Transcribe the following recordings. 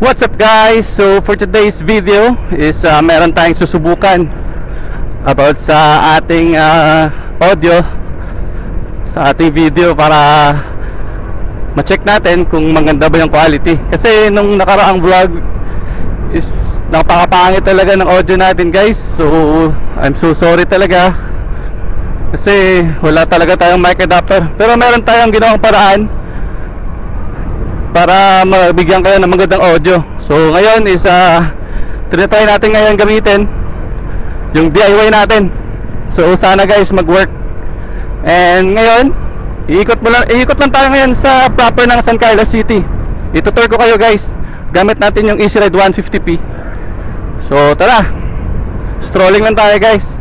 What's up guys? So for today's video is meron tayong susubukan about sa ating audio, sa ating video, para ma-check natin kung maganda ba yung quality. Kasi nung nakaraang vlog is napakapangit talaga ng audio natin guys. So I'm so sorry talaga kasi wala talaga tayong mic adapter. Pero meron tayong ginawang paraan para mabigyan kayo ng magandang audio. So ngayon is tinatry natin ngayon gamitin yung DIY natin. So sana guys mag-work. And ngayon iikot lang tayo ngayon sa proper ng San Carlos City. Itutur ko kayo guys gamit natin yung Easy Ride 150p. So tara, strolling lang tayo guys.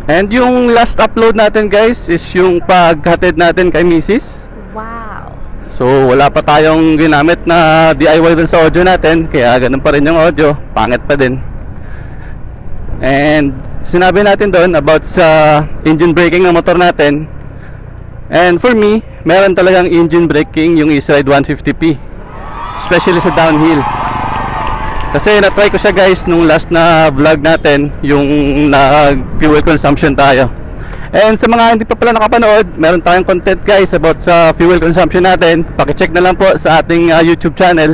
And yung last upload natin guys is yung paghatid natin kay Mrs. Wow. So wala pa tayong ginamit na DIY dun sa audio natin, kaya ganun pa rin yung audio, pangit pa din. And sinabi natin doon about sa engine braking ng motor natin. And for me, meron talagang engine braking yung Easy Ride 150p, especially sa downhill. Kasi na-try ko siya guys nung last na vlog natin, yung fuel consumption tayo. And sa mga hindi pa pala nakapanood, meron tayong content guys about sa fuel consumption natin. Paki-check na lang po sa ating YouTube channel.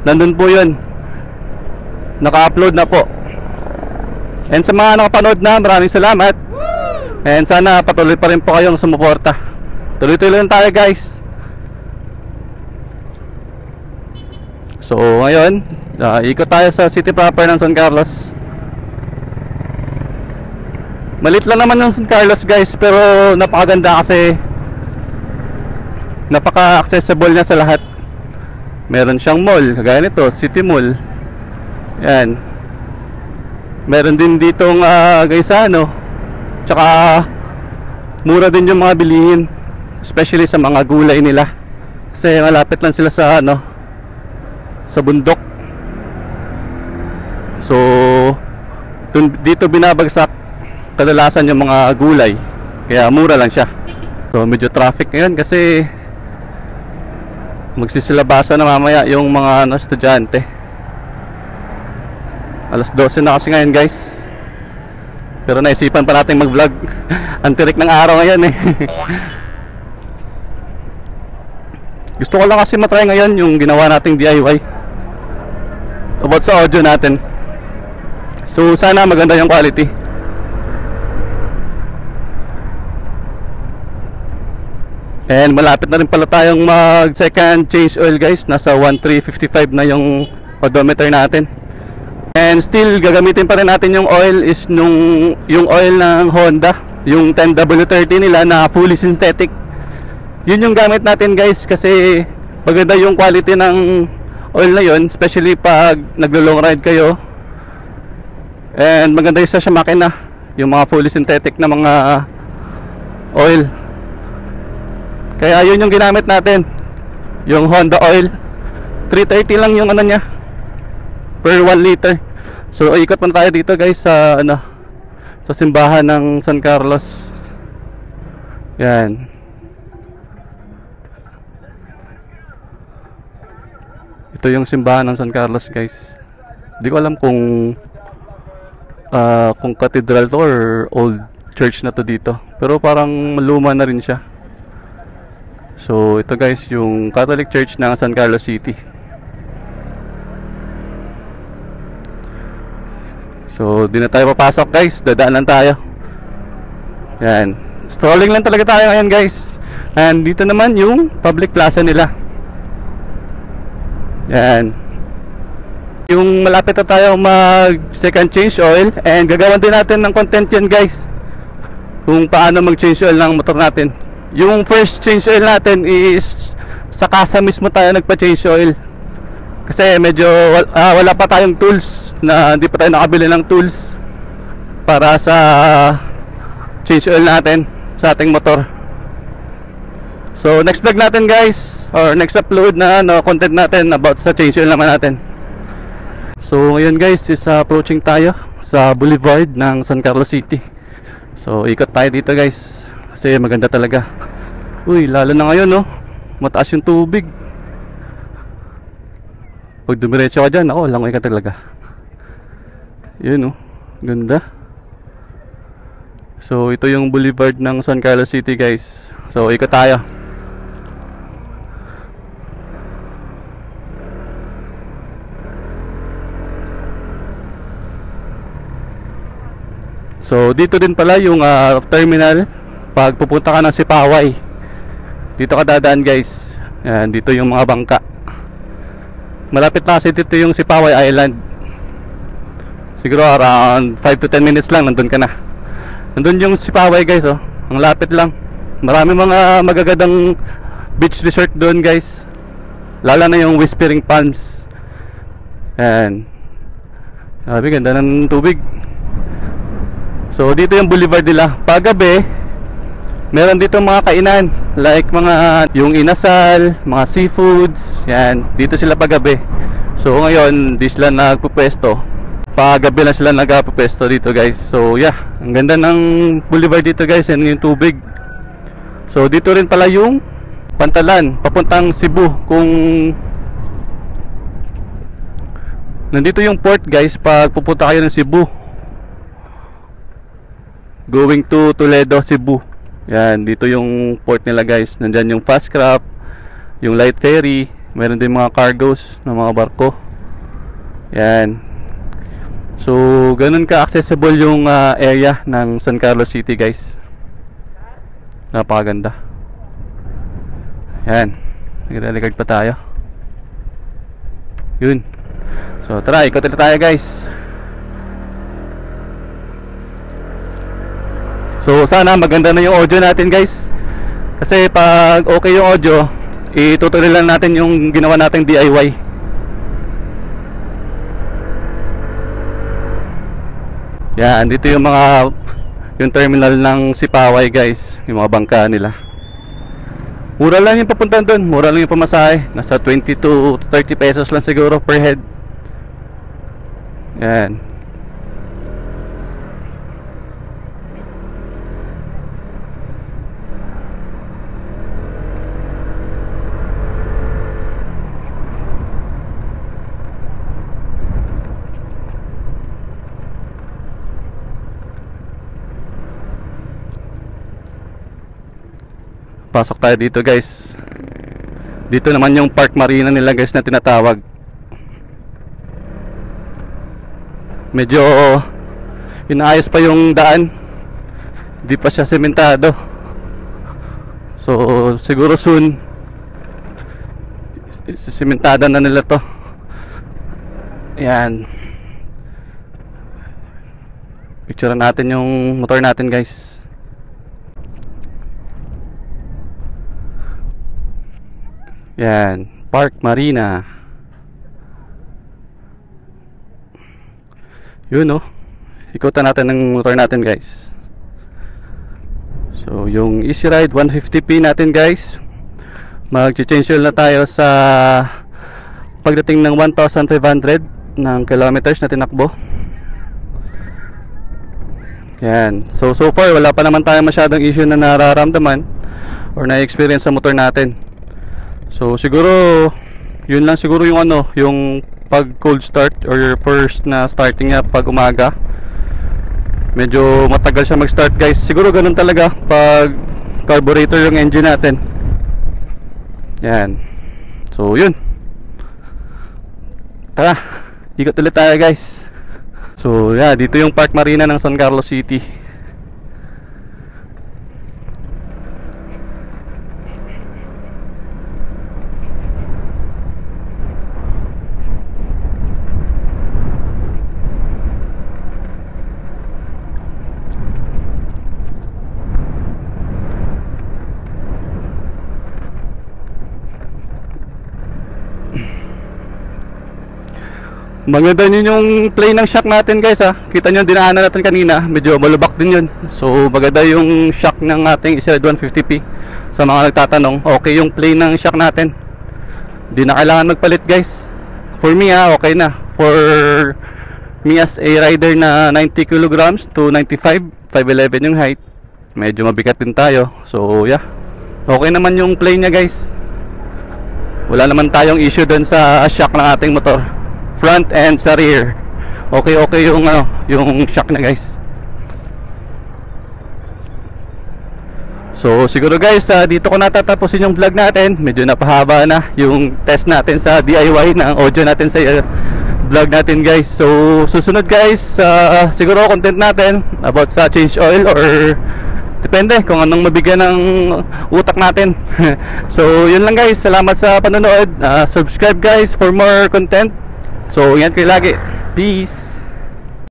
Nandun po yun, naka-upload na po. And sa mga nakapanood na, maraming salamat. And sana patuloy pa rin po kayong sumuporta. Tuloy-tuloy lang tayo guys. So ngayon, ikot tayo sa city proper ng San Carlos. Malit lang naman yung San Carlos guys, pero napakaganda kasi napaka-accessible niya sa lahat. Meron siyang mall, kagaya nito, City Mall. Yan. Meron din ditong Gaisano. Tsaka mura din yung mga bilihin, especially sa mga gulay nila. Kasi malapit lang sila sa sa bundok. So dito binabagsak kadalasan yung mga gulay, kaya mura lang siya. So medyo traffic ngayon kasi magsisilabasa na mamaya yung mga estudyante. Alas 12 na kasi ngayon guys, pero naisipan pa natin mag vlog. Ang tirik ng araw ngayon eh. Gusto ko lang kasi matry ngayon yung ginawa nating DIY about sa audio natin. So sana maganda yung quality. And malapit na rin pala tayong mag second change oil guys. Nasa 1355 na yung odometer natin. And still gagamitin pa rin natin yung oil is yung oil ng Honda, yung 10W30 nila na fully synthetic. Yun yung gamit natin guys kasi maganda yung quality ng oil na yun, especially pag naglo-long ride kayo. And maganda yung sa makina, yung mga fully synthetic na mga oil. Kaya yun yung ginamit natin, yung Honda oil. 330 lang yung niya per 1 liter. So ikot muna tayo dito guys sa sa simbahan ng San Carlos. Yan. Ito yung simbahan ng San Carlos guys. Hindi ko alam kung cathedral to or old church na to dito, pero parang luma na rin siya. So ito guys yung Catholic Church ng San Carlos City. So di na tayo papasok guys, dadaan lang tayo. Yan, strolling lang talaga tayo ngayon guys. And dito naman yung public plaza nila. Yan. Yung malapit na tayo mag second change oil. And gagawan din natin ng content yan guys, kung paano mag change oil ng motor natin. Yung first change oil natin is sa casa mismo tayo nagpa-change oil. Kasi medyo wala pa tayong tools, na hindi pa tayo nakabili ng tools para sa change oil natin sa ating motor. So next vlog natin guys, or next upload na content natin about sa change oil naman natin. So ngayon guys is approaching tayo sa boulevard ng San Carlos City. So ikot tayo dito guys kasi maganda talaga. Uy, lalo na ngayon mataas yung tubig. Pag dumiretso ka dyan, ako, langoy ka talaga. Yun, oh. Ganda. So, ito yung boulevard ng San Carlos City, guys. So, ikot tayo. So, dito din pala yung terminal pag pupunta ka ng Sipaway. Dito ka dadaan, guys. Yan, dito yung mga bangka. Malapit na kasi dito yung Sipaway Island. Siguro around 5 to 10 minutes lang nandun ka na. Nandun yung Sipaway, guys, oh. Ang lapit lang. Marami mga magagandang beach resort doon, guys. Lalo na yung Whispering Palms. Yan. Sabi, ganda ng tubig. So dito yung boulevard nila. Paggabi, meron dito mga kainan, like mga yung inasal, mga seafoods. Yan, dito sila paggabi. So ngayon, di sila nagpupwesto. Paggabi lang sila nagpupwesto dito, guys. So yeah, ang ganda ng boulevard dito, guys. Yan yung tubig. So dito rin pala yung Pantalan papuntang Cebu. Kung nandito yung port, guys, pag pupunta kayo ng Cebu, going to Toledo, Cebu. Yan, dito yung port nila, guys. Nandyan yung fast craft, yung light ferry. Meron din mga cargos ng mga barko. Yan. So, ganun ka-accessible yung area ng San Carlos City, guys. Napakaganda. Yan. Nagre-record pa tayo. Yun. So, tara, ikot tayo, guys. So sana maganda na yung audio natin, guys. Kasi pag okay yung audio, itutuloy lang natin yung ginawa nating DIY. Yan, dito yung yung terminal ng Sipaway, guys. Yung mga bangka nila. Mura lang yung papunta doon. Mura lang yung pamasahe. Nasa 20 to 30 pesos lang siguro per head. Yan. Pasok tayo dito, guys. Dito naman yung Park Marina nila, guys, na tinatawag. Medyo inaayos pa yung daan. Hindi pa siya sementado. So siguro soon sementada na nila to. Yan. Picture natin yung motor natin, guys. Yan, Park Marina. Yun, oh. Ikutan natin ng motor natin, guys. So yung Easy Ride 150p natin, guys. Mag-change oil na tayo sa pagdating ng 1,500 ng kilometers na tinakbo. Yan. So far wala pa naman tayo masyadong issue na nararamdaman or na-experience sa motor natin. So siguro yun lang siguro yung yung pag cold start or your first na starting niya pag umaga. Medyo matagal siya mag-start, guys. Siguro ganun talaga pag carburetor yung engine natin. Yan. So yun. Tara, ikot ulit tayo, guys. So yeah, dito yung Park Marina ng San Carlos City. Maganda yun yung play ng shock natin, guys, ha. Kita nyo, dinaanan natin kanina. Medyo malubak din yun. So maganda yung shock ng ating Easy Ride 150p. Sa mga nagtatanong, okay yung play ng shock natin. Di na kailangan magpalit, guys. For me, okay na. For me as a rider na 90 kilograms to 95, 5'11 yung height, medyo mabigat din tayo. So yeah, okay naman yung play niya, guys. Wala naman tayong issue dun sa shock ng ating motor, front and sa rear. Okay yung yung shock na guys. So siguro guys, dito ko natatapusin yung vlog natin. Medyo napahaba na yung test natin sa DIY ng audio natin sa vlog natin guys. So susunod guys, siguro content natin about sa change oil, or depende kung anong mabigyan ng utak natin. So yun lang guys, salamat sa panonood. Subscribe guys for more content. So ingat kayo lagi, peace.